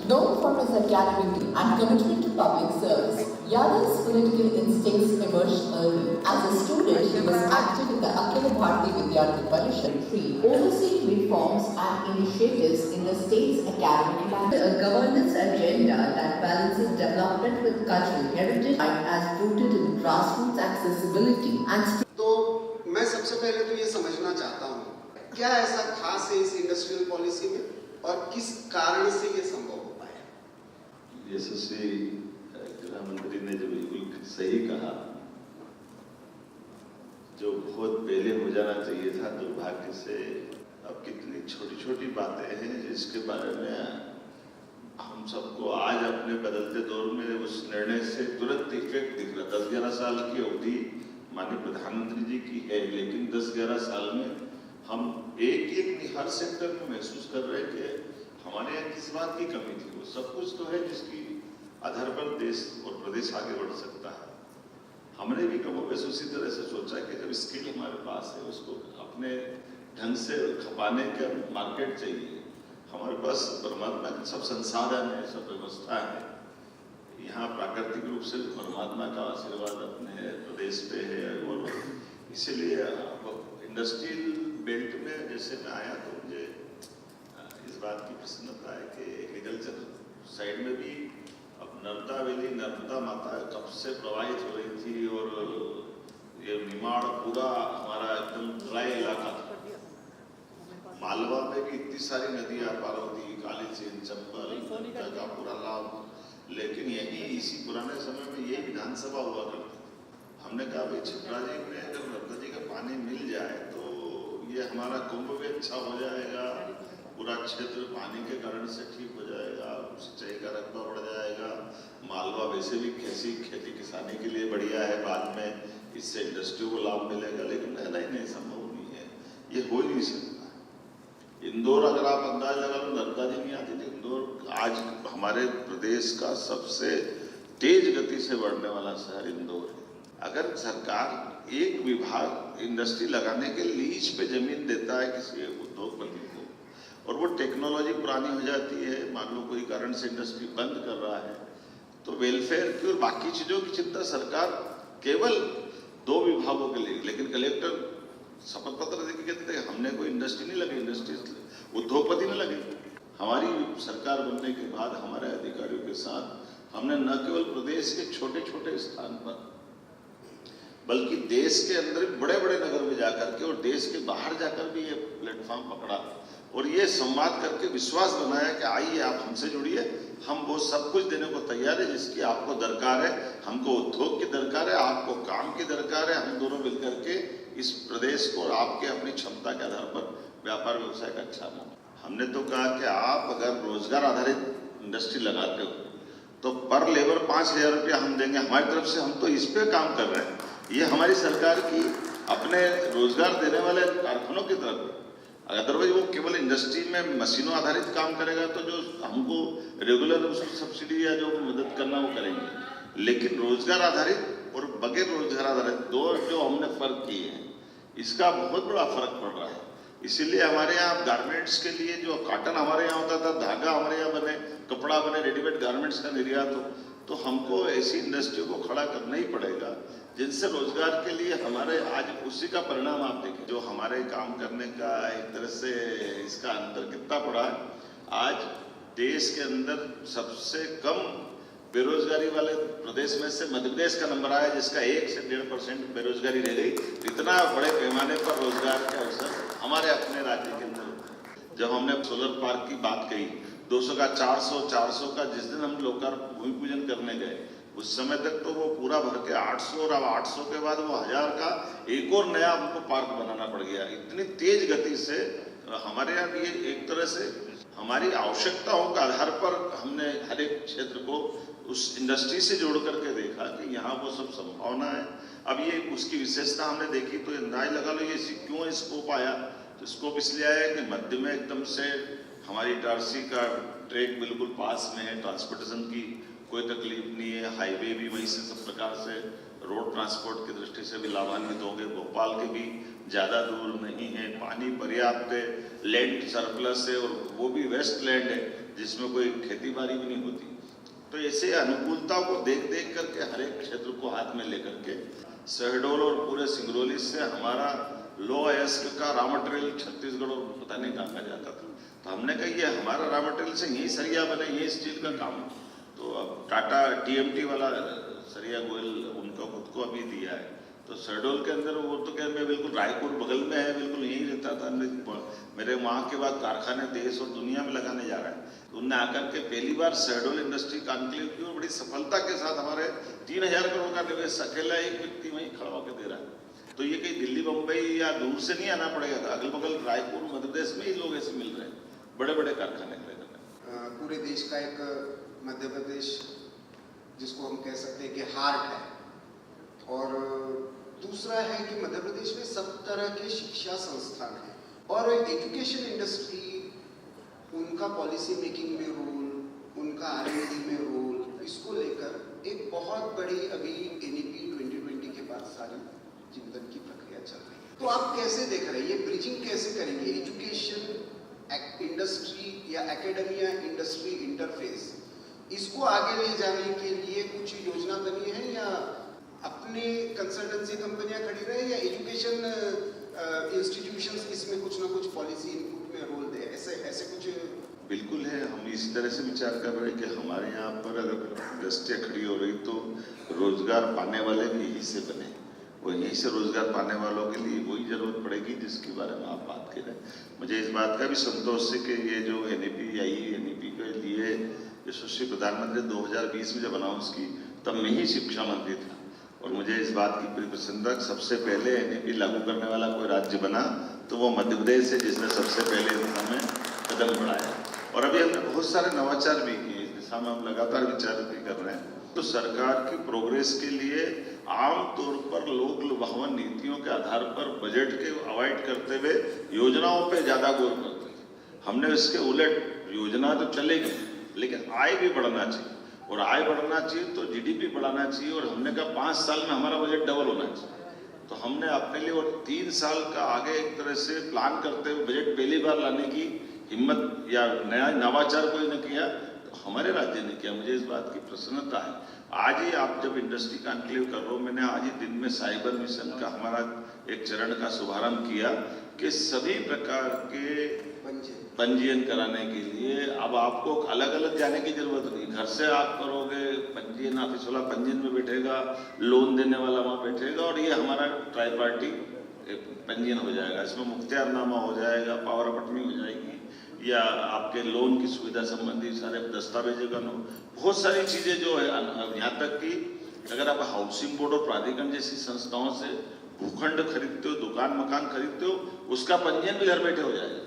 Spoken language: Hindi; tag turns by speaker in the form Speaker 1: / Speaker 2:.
Speaker 1: Known for his academic and commitment to public service, Yadav's political instincts emerged early. As a student, he was active in the Akhil Bharati Vidyarthi Parishad tree, overseeing reforms and initiatives in the state's academic life. A governance agenda that balances development with cultural heritage as rooted in grassroots accessibility and
Speaker 2: तो मैं सबसे पहले तो ये समझना चाहता हूँ क्या ऐसा खास है इस इंडस्ट्रियल पॉलिसी में और किस कारण से ये संभव हो पाया।
Speaker 3: यशस्वी गृह मंत्री ने जो बिल्कुल सही कहा, जो बहुत पहले हो जाना चाहिए था, दुर्भाग्य से अब कितनी छोटी छोटी बातें हैं जिसके बारे में हम सबको आज अपने बदलते दौर में उस निर्णय से तुरंत इफेक्ट दिख रहा। 10-11 साल की अवधि माननीय प्रधानमंत्री जी की है, लेकिन 10-11 साल में हम एक हर सेक्टर में महसूस कर रहे हैं कि हमारे यहाँ किस बात की कमी थी। वो सब कुछ तो है जिसकी आधार पर देश और प्रदेश आगे बढ़ सकता है। हमने भी कमोबेश उसी तरह से सोचा कि जब स्किल हमारे पास है उसको अपने ढंग से खपाने का मार्केट चाहिए। हमारे पास परमात्मा के सब संसाधन है, सब व्यवस्था है। यहाँ प्राकृतिक रूप से परमात्मा का आशीर्वाद अपने प्रदेश पे है और इसीलिए इंडस्ट्रियल बेल्ट में जैसे मैं आया तो मुझे इस बात की प्रसन्नता है कि एग्रीकल्चर साइड में भी अब नर्मदा वैली, नर्मदा माता कब से प्रवाहित हो रही थी और ये निमाड़ पूरा हमारा एकदम ड्राई इलाका था। मालवा में भी इतनी सारी नदियां, पार्वती, काली सिंध, चंबल, का पूरा लाभ, लेकिन यही इसी पुराने समय में ये विधानसभा हुआ करती। हमने कहा भाई छिपरा जी में अगर नर्मदा जी का पानी मिल जाए तो ये हमारा कुंभ भी अच्छा हो जाएगा, पूरा क्षेत्र पानी के कारण से ठीक हो जाएगा, सिंचाई का रकबा बढ़ जाएगा। मालवा वैसे भी कैसी खेती किसानी के लिए बढ़िया है, बाद में इससे इंडस्ट्री को लाभ मिलेगा, लेकिन नहीं संभव नहीं है, ये हो ही नहीं सकता। इंदौर अगर आप अंदाज लगा लो, नर्मदा जी नहीं आती थी। इंदौर आज हमारे प्रदेश का सबसे तेज गति से बढ़ने वाला शहर इंदौर है। अगर सरकार एक विभाग इंडस्ट्री लगाने के लीज पे जमीन देता है किसी उद्योगपति को और वो टेक्नोलॉजी पुरानी हो जाती है, मान लो कोई कारण से इंडस्ट्री बंद कर रहा है, तो वेलफेयर की और बाकी चीजों की चिंता सरकार केवल 2 विभागों के लिए, लेकिन कलेक्टर शपथ पत्र देके कहते थे हमने कोई इंडस्ट्री नहीं लगी, इंडस्ट्री उद्योगपति में लगी। हमारी सरकार बनने के बाद हमारे अधिकारियों के साथ हमने न केवल प्रदेश के छोटे छोटे स्थान पर बल्कि देश के अंदर बड़े बड़े नगर में जाकर के और देश के बाहर जाकर भी ये प्लेटफॉर्म पकड़ा और ये संवाद करके विश्वास बनाया कि आइए आप हमसे जुड़िए, हम वो सब कुछ देने को तैयार है जिसकी आपको दरकार है। हमको उद्योग की दरकार है, आपको काम की दरकार है। हम दोनों मिलकर के इस प्रदेश को आपके अपनी क्षमता के आधार पर व्यापार व्यवसाय का अच्छा बनाए। हमने तो कहा कि आप अगर रोजगार आधारित इंडस्ट्री लगाते हो तो पर लेबर 5,000 रुपया हम देंगे हमारी तरफ से। हम तो इस पे काम कर रहे हैं, ये हमारी सरकार की अपने रोजगार देने वाले कारखानों की तरफ। अदरवाइज वो केवल इंडस्ट्री में मशीनों आधारित काम करेगा तो जो हमको रेगुलर सब्सिडी या जो मदद करना वो करेंगे, लेकिन रोजगार आधारित और बगैर रोजगार आधारित दो जो हमने फर्क किए हैं, इसका बहुत बड़ा फर्क पड़ रहा है। इसीलिए हमारे यहाँ गारमेंट्स के लिए जो कॉटन हमारे यहाँ होता था, धागा हमारे यहाँ बने, कपड़ा बने, रेडीमेड गारमेंट्स का निर्यात हो, तो हमको ऐसी इंडस्ट्री को खड़ा करना ही पड़ेगा जिनसे रोजगार के लिए हमारे आज उसी का परिणाम आप देखें। जो हमारे काम करने का एक तरह से इसका अंतर कितना पड़ा है। आज देश के अंदर सबसे कम बेरोजगारी वाले प्रदेश में से मध्य प्रदेश का नंबर आया, जिसका 1 से 1.5% बेरोजगारी रह गई। इतना बड़े पैमाने पर रोजगार के अवसर हमारे अपने राज्य के अंदर। जब हमने सोलर पार्क की बात कही, 200 का 400 का जिस दिन हम लोकार्पण भूमि पूजन करने गए, उस समय तक तो वो पूरा भर के 800 और अब 800 के बाद वो 1000 का एक और नया हमको पार्क बनाना पड़ गया। इतनी तेज गति से हमारे यहाँ भी एक तरह से हमारी आवश्यकताओं के आधार पर हमने हर एक क्षेत्र को उस इंडस्ट्री से जोड़ करके देखा कि यहाँ वो सब संभावना है। अब ये उसकी विशेषता हमने देखी तो अंदाज लगा लो ये क्यों स्कोप आया। तो स्कोप इसलिए आया कि मध्य में एकदम से हमारी इटारसी का ट्रैक बिल्कुल पास में है, ट्रांसपोर्टेशन की कोई तकलीफ नहीं है, हाईवे भी वहीं से सब प्रकार से रोड ट्रांसपोर्ट की दृष्टि से भी लाभान्वित होंगे। भोपाल के भी ज़्यादा दूर नहीं है, पानी पर्याप्त है, लैंड सरप्लस है और वो भी वेस्ट लैंड है। जिसमें कोई खेती बाड़ी भी नहीं होती। तो ऐसे अनुकूलताओं को देख देख करके हर एक क्षेत्र को हाथ में लेकर के शहडोल और पूरे सिंगरौली से हमारा लो अयस्क का रॉ मटेरियल छत्तीसगढ़ और पता नहीं कहाँ जाता था। तो हमने कहा ये हमारा रॉ मटेरियल से यही सरिया बने, यही स्टील का काम। तो अब टाटा TMT वाला सरिया गोयल उनको खुद को अभी दिया है। तो शहडोल के अंदर वो तो क्या, मैं बिल्कुल रायपुर बगल में है, बिल्कुल यहीं रहता था। मेरे वहाँ के बाद कारखाने देश और दुनिया में लगाने जा रहे हैं। तो उनने आकर के पहली बार शहडोल इंडस्ट्री कॉन्क्लेव की और बड़ी सफलता के साथ हमारे 3000 करोड़ का निवेश अकेला एक व्यक्ति वहीं खड़ा होकर दे रहा है। तो ये कहीं दिल्ली बम्बई या दूर से नहीं आना पड़ेगा था, अगल बगल रायपुर मध्य प्रदेश में ही लोग ऐसे मिल रहे हैं, बड़े बड़े कारखाने खड़े कर रहे हैं।
Speaker 2: पूरे देश का एक मध्य प्रदेश जिसको हम कह सकते हैं कि हार्ट है, और दूसरा है कि मध्य प्रदेश में सब तरह के शिक्षा संस्थान हैं और एजुकेशन इंडस्ट्री, उनका पॉलिसी मेकिंग में रोल, उनका R&D में रोल, इसको लेकर एक बहुत बड़ी अभी NEP 2020 के बाद सारी चिंतन की प्रक्रिया चल रही है। तो आप कैसे देख रहे हैं, ये ब्रिजिंग कैसे करेंगे? एजुकेशन इंडस्ट्री या एकेडमिया इंडस्ट्री इंटरफेस, इसको आगे ले जाने के लिए कुछ योजना बनी है या अपने कंसल्टेंसी कंपनियां खड़ी रहे या एजुकेशन इंस्टीट्यूशंस इसमें कुछ ना कुछ पॉलिसी इनपुट में रोल दे, ऐसे कुछ?
Speaker 3: बिल्कुल है, हम इस तरह से विचार कर रहे हैं कि हमारे यहाँ पर अगर इंडस्ट्री खड़ी हो रही तो रोजगार पाने वाले भी यहीं से बने, वो यहीं से रोजगार पाने वालों के लिए वही जरूरत पड़ेगी जिसके बारे में आप बात कर रहे हैं। मुझे इस बात का भी संतोष है कि ये जो NEP आई, NEP के लिए यशस्वी प्रधानमंत्री 2020 में जब अनाउंस की तब मैं ही शिक्षा मंत्री था, और मुझे इस बात की बड़ी प्रसन्नता, सबसे पहले NEP लागू करने वाला कोई राज्य बना तो वो मध्य प्रदेश है, जिसने सबसे पहले इस दिशा में कदम बढ़ाया। और अभी हमने बहुत सारे नवाचार भी किए, इस दिशा में हम लगातार विचार भी कर रहे हैं। तो सरकार की प्रोग्रेस के लिए आमतौर पर लोक लुभावन नीतियों के आधार पर बजट के अवॉइड करते हुए योजनाओं पे ज्यादा गौर करते हैं। हमने इसके उलट, योजना तो चलेगी लेकिन आय भी बढ़ना चाहिए, और आय बढ़ना चाहिए तो GDP बढ़ाना चाहिए, और हमने कहा 5 साल में हमारा बजट डबल होना चाहिए। तो हमने अपने लिए और 3 साल का आगे एक तरह से प्लान करते हुए बजट पहली बार लाने की हिम्मत या नया नवाचार कोई ने किया तो हमारे राज्य ने किया। मुझे इस बात की प्रसन्नता है। आज ही आप जब इंडस्ट्री कॉन्क्लेव कर रहे हो, मैंने आज ही दिन में साइबर मिशन का हमारा एक चरण का शुभारंभ किया कि सभी प्रकार के पंजीयन कराने के लिए अब आपको अलग अलग जाने की जरूरत नहीं, घर से आप करोगे, पंजीयन ऑफिस वाला पंजीयन में बैठेगा, लोन देने वाला वहाँ बैठेगा, और ये हमारा ट्राई पार्टी पंजीयन हो जाएगा। इसमें मुख्तियारनामा हो जाएगा, पावर ऑफ अटर्नी हो जाएगी, या आपके लोन की सुविधा संबंधी सारे दस्तावेजों का बहुत सारी चीजें जो है, यहाँ तक कि अगर आप हाउसिंग बोर्ड और प्राधिकरण जैसी संस्थाओं से भूखंड खरीदते हो, दुकान मकान खरीदते हो, उसका पंजीयन भी घर बैठे हो जाएगा।